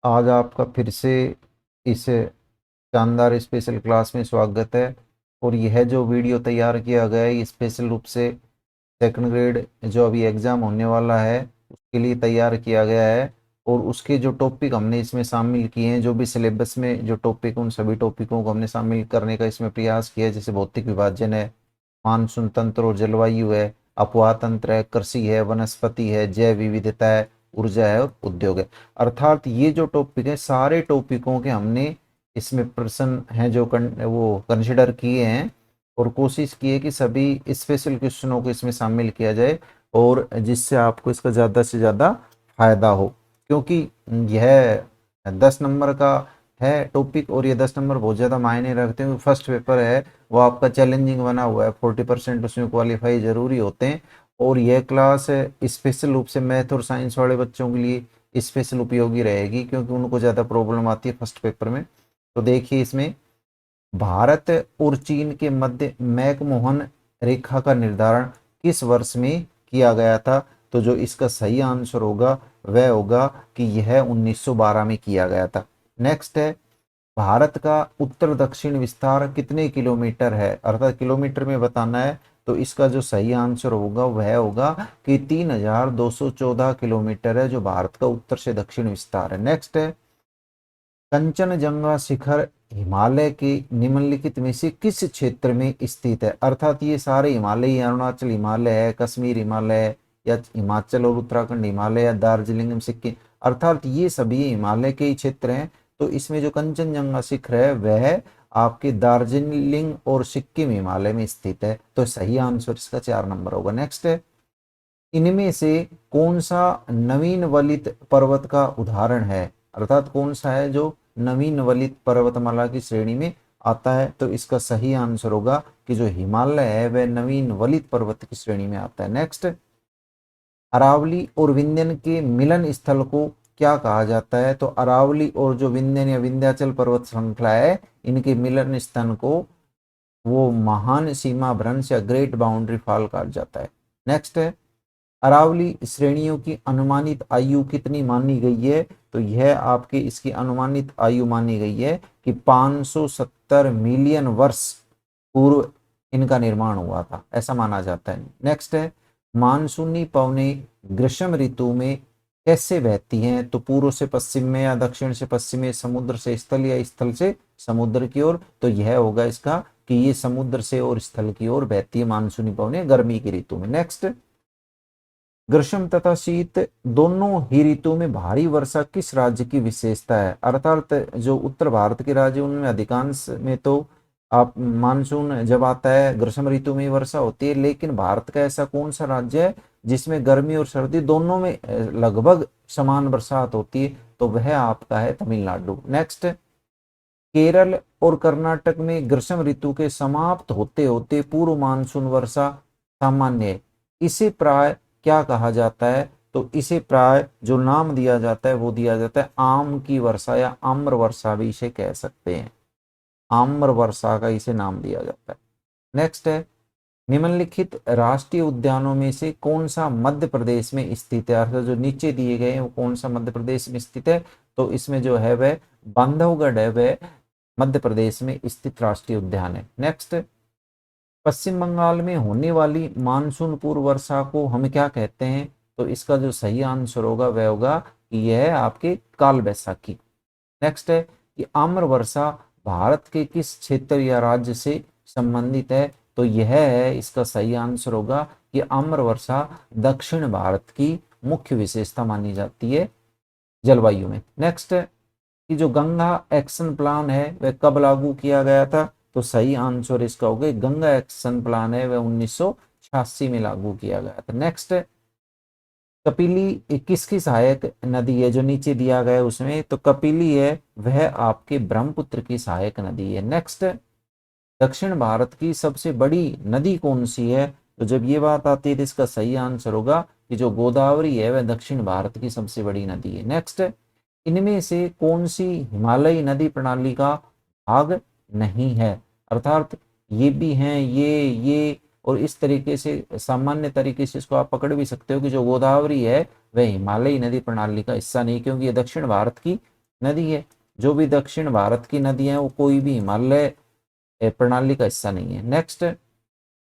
आज आपका फिर से इस शानदार स्पेशल क्लास में स्वागत है। और यह जो वीडियो तैयार किया गया है ये स्पेशल रूप से सेकंड ग्रेड जो अभी एग्ज़ाम होने वाला है उसके लिए तैयार किया गया है। और उसके जो टॉपिक हमने इसमें शामिल किए हैं, जो भी सिलेबस में जो टॉपिक, उन सभी टॉपिकों को हमने शामिल करने का इसमें प्रयास किया है। जैसे भौतिक विभाजन है, मानसून तंत्र और जलवायु है, अपवाह तंत्र है, कृषि है, वनस्पति है, जैव विविधता है, ऊर्जा है और उद्योग है। अर्थात ये जो टॉपिक है सारे टॉपिकों के हमने इसमें प्रश्न हैं जो वो कंसिडर किए हैं और कोशिश की है कि सभी स्पेशल क्वेश्चनों को इसमें शामिल किया जाए और जिससे आपको इसका ज़्यादा से ज़्यादा फायदा हो। क्योंकि यह 10 नंबर का है टॉपिक और ये 10 नंबर बहुत ज़्यादा मायने रखते हैं। फर्स्ट पेपर है वो आपका चैलेंजिंग बना हुआ है, 40% उसमें क्वालिफाई जरूरी होते हैं। और यह क्लास स्पेशल रूप से मैथ और साइंस वाले बच्चों के लिए स्पेशल उपयोगी रहेगी क्योंकि उनको ज़्यादा प्रॉब्लम आती है फर्स्ट पेपर में। तो देखिए इसमें भारत और चीन के मध्य मैकमोहन रेखा का निर्धारण किस वर्ष में किया गया था? तो जो इसका सही आंसर होगा वह होगा कि यह 1912 में किया गया था। नेक्स्ट है, भारत का उत्तर दक्षिण विस्तार कितने किलोमीटर है? अर्थात किलोमीटर में बताना है। तो इसका जो सही आंसर होगा वह होगा कि 3214 किलोमीटर है जो भारत का उत्तर से दक्षिण विस्तार है। नेक्स्ट है, कंचनजंगा शिखर हिमालय के निम्नलिखित में से किस क्षेत्र में स्थित है? अर्थात ये सारे हिमालय, अरुणाचल हिमालय है, कश्मीर हिमालय है, या हिमाचल और उत्तराखंड हिमालय, या दार्जिलिंग सिक्किम, अर्थात ये सभी हिमालय के ही क्षेत्र हैं। तो इसमें जो कंचनजंगा शिखर है वह आपके दार्जिलिंग और सिक्किम हिमालय में स्थित है। तो सही आंसर इसका 4 नंबर होगा। नेक्स्ट है, इनमें से कौन सा नवीन वलित पर्वत का उदाहरण है? अर्थात कौन सा है जो नवीन वलित पर्वतमाला की श्रेणी में आता है? तो इसका सही आंसर होगा कि जो हिमालय है वह नवीन वलित पर्वत की श्रेणी में आता है। नेक्स्ट, अरावली और विंध्यन के मिलन स्थल को क्या कहा जाता है? तो अरावली और जो विंध्यन या विंध्याचल पर्वत श्रृंखला है इनके मिलन स्थल को वो महान सीमा भ्रंश या ग्रेट बाउंड्री फॉल कहा जाता है। नेक्स्ट है, अरावली श्रेणियों की अनुमानित आयु कितनी मानी गई है? तो यह आपकी इसकी अनुमानित आयु मानी गई है कि 570 मिलियन वर्ष पूर्व इनका निर्माण हुआ था, ऐसा माना जाता है। नेक्स्ट है, मानसूनी पवनें ग्रीष्म ऋतु में कैसे बहती हैं? तो पूर्व से पश्चिम में या दक्षिण से पश्चिम में, समुद्र से स्थल या स्थल से समुद्र की ओर? तो यह होगा इसका कि ये समुद्र से और स्थल की ओर बहती है मानसूनी पवनें गर्मी की ऋतु में। नेक्स्ट, ग्रीष्म तथा शीत दोनों ही ऋतु में भारी वर्षा किस राज्य की विशेषता है? अर्थात जो उत्तर भारत के राज्य उनमें अधिकांश में तो आप मानसून जब आता है ग्रीष्म ऋतु में वर्षा होती है, लेकिन भारत का ऐसा कौन सा राज्य है जिसमें गर्मी और सर्दी दोनों में लगभग समान बरसात होती है? तो वह आपका है तमिलनाडु। नेक्स्ट, केरल और कर्नाटक में ग्रीष्म ऋतु के समाप्त होते होते पूर्व मानसून वर्षा सामान्य है, इसे प्राय क्या कहा जाता है? तो इसे प्राय जो नाम दिया जाता है वो दिया जाता है आम की वर्षा या आम्र वर्षा भी इसे कह सकते हैं। आम्र वर्षा का इसे नाम दिया जाता है। नेक्स्ट है, निम्नलिखित राष्ट्रीय उद्यानों में से कौन सा मध्य प्रदेश में स्थित है? अर्थात जो नीचे दिए गए हैं वो कौन सा मध्य प्रदेश में स्थित है? तो इसमें जो है वह बांधवगढ़ है, वह मध्य प्रदेश में स्थित राष्ट्रीय उद्यान है। नेक्स्ट, पश्चिम बंगाल में होने वाली मानसून पूर्व वर्षा को हम क्या कहते हैं? तो इसका जो सही आंसर होगा वह होगा कि यह आपके काल बैसाखी। नेक्स्ट है कि आम्र वर्षा भारत के किस क्षेत्र या राज्य से संबंधित है? तो यह है इसका सही आंसर होगा कि आम्र वर्षा दक्षिण भारत की मुख्य विशेषता मानी जाती है जलवायु में। नेक्स्ट है कि जो गंगा एक्शन प्लान है वह कब लागू किया गया था? तो सही आंसर इसका होगा गंगा एक्शन प्लान है वह 1986 में लागू किया गया था। नेक्स्ट, कपिली किसकी सहायक नदी है? जो नीचे दिया गया है उसमें तो कपिली है वह आपके ब्रह्मपुत्र की सहायक नदी है। नेक्स्ट, दक्षिण भारत की सबसे बड़ी नदी कौन सी है? तो जब ये बात आती है तो इसका सही आंसर होगा कि जो गोदावरी है वह दक्षिण भारत की सबसे बड़ी नदी है। नेक्स्ट, इनमें से कौन सी हिमालयी नदी प्रणाली का भाग नहीं है? अर्थात ये भी हैं ये और इस तरीके से सामान्य तरीके से इसको आप पकड़ भी सकते हो कि जो गोदावरी है वह हिमालयी नदी प्रणाली का हिस्सा नहीं, क्योंकि ये दक्षिण भारत की नदी है। जो भी दक्षिण भारत की नदी है वो कोई भी हिमालय प्रणाली का हिस्सा नहीं है। नेक्स्ट,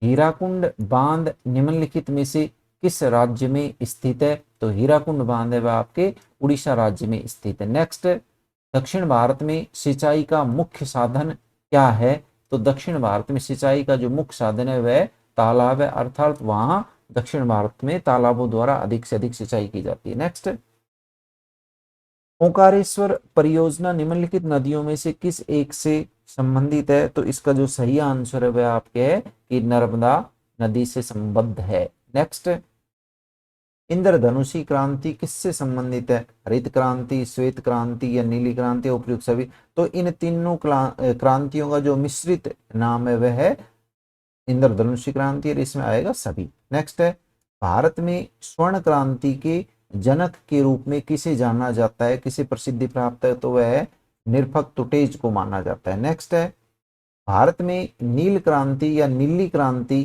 हीराकुंड बांध निम्नलिखित में से किस राज्य में स्थित है? तो हीराकुंड बांध है वह आपके उड़ीसा राज्य में स्थित है। नेक्स्ट, दक्षिण भारत में सिंचाई का मुख्य साधन क्या है? तो दक्षिण भारत में सिंचाई का जो मुख्य साधन है वह तालाब है, अर्थात वहां दक्षिण भारत में तालाबों द्वारा अधिक से अधिक सिंचाई की जाती है। नेक्स्ट, ओंकारेश्वर परियोजना निम्नलिखित नदियों में से किस एक से संबंधित है? तो इसका जो सही आंसर है वह आपके है कि नर्मदा नदी से संबद्ध है। नेक्स्ट, इंद्रधनुषी क्रांति किससे संबंधित है? हरित क्रांति, श्वेत क्रांति या नीली क्रांति, उपयुक्त सभी। तो इन तीनों क्रांतियों का जो मिश्रित नाम है वह है इंद्रधनुषी क्रांति, और इसमें आएगा सभी। नेक्स्ट है, भारत में स्वर्ण क्रांति के जनक के रूप में किसे जाना जाता है, किसे प्रसिद्धि प्राप्त है? तो वह है निरपक टुटेज को माना जाता है। नेक्स्ट है, भारत में नील क्रांति या नीली क्रांति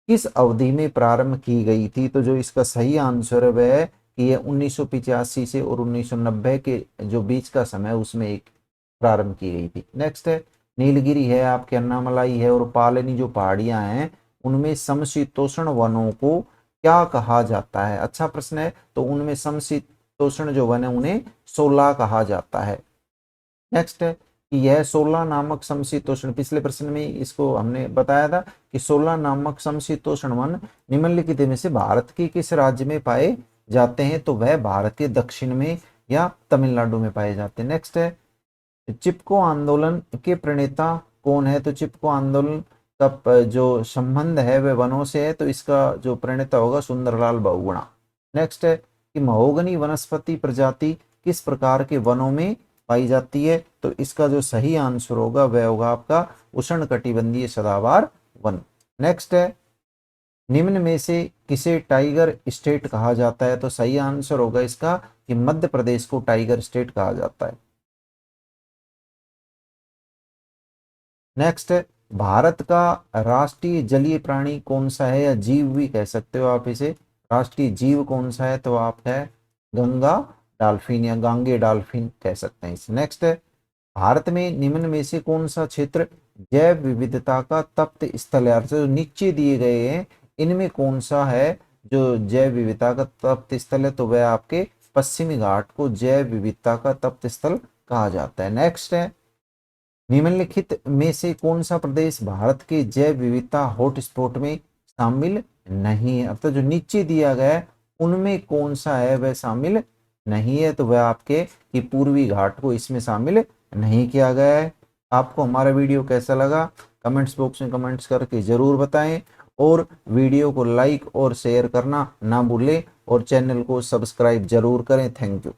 किस अवधि में प्रारंभ की गई थी? तो जो इसका सही आंसर है वह है कि यह 1985 से और 1990 के जो बीच का समय उसमें एक प्रारंभ की गई थी। नेक्स्ट है, नीलगिरी है आपके, अन्नामलाई है और पालनी जो पहाड़ियां हैं उनमें समशीतोष्ण वनों को क्या कहा जाता है? अच्छा प्रश्न है। तो उनमें समशीतोष्ण जो वन है उन्हें सोला कहा जाता है। नेक्स्ट है कि यह 16 नामक समशीतोष्ण, पिछले प्रश्न में इसको हमने बताया था कि 16 नामक समशीतोष्ण वन निम्नलिखित में से भारत के किस राज्य में पाए जाते हैं? तो वह भारत के दक्षिण में या तमिलनाडु में पाए जाते हैं। नेक्स्ट है, चिपको आंदोलन के प्रणेता कौन है? तो चिपको आंदोलन का जो संबंध है वह वनों से है, तो इसका जो प्रणेता होगा सुंदरलाल बहुगुणा। नेक्स्ट है कि महोगनी वनस्पति प्रजाति किस प्रकार के वनों में पाई जाती है? तो इसका जो सही आंसर होगा वह होगा आपका उष्णकटिबंधीय सदाबहार वन। नेक्स्ट है, निम्न में से किसे टाइगर स्टेट कहा जाता है? तो सही आंसर होगा इसका कि मध्य प्रदेश को टाइगर स्टेट कहा जाता है। नेक्स्ट है, भारत का राष्ट्रीय जलीय प्राणी कौन सा है, या जीव भी कह सकते हो आप इसे। राष्ट्रीय जीव कौन सा है? तो आप है गंगा डाल्फिन या गांगे डाल्फिन कह सकते हैं इसे। नेक्स्ट है, भारत में निम्न में से कौन सा क्षेत्र जैव विविधता का तप्त स्थल है? जो नीचे दिए गए हैं इनमें कौन सा है जो जैव विविधता का तप्त स्थल है? तो वह आपके पश्चिमी घाट को जैव विविधता का तप्त स्थल कहा जाता है। नेक्स्ट है, निम्नलिखित में से कौन सा प्रदेश भारत के जैव विविधता हॉटस्पॉट में शामिल नहीं है? अर्थात जो नीचे दिया गया है उनमें कौन सा है वह शामिल नहीं है? तो वह आपके कि पूर्वी घाट को इसमें शामिल नहीं किया गया है। आपको हमारा वीडियो कैसा लगा कमेंट्स बॉक्स में कमेंट्स करके जरूर बताएं, और वीडियो को लाइक और शेयर करना ना भूलें, और चैनल को सब्सक्राइब जरूर करें। Thank you.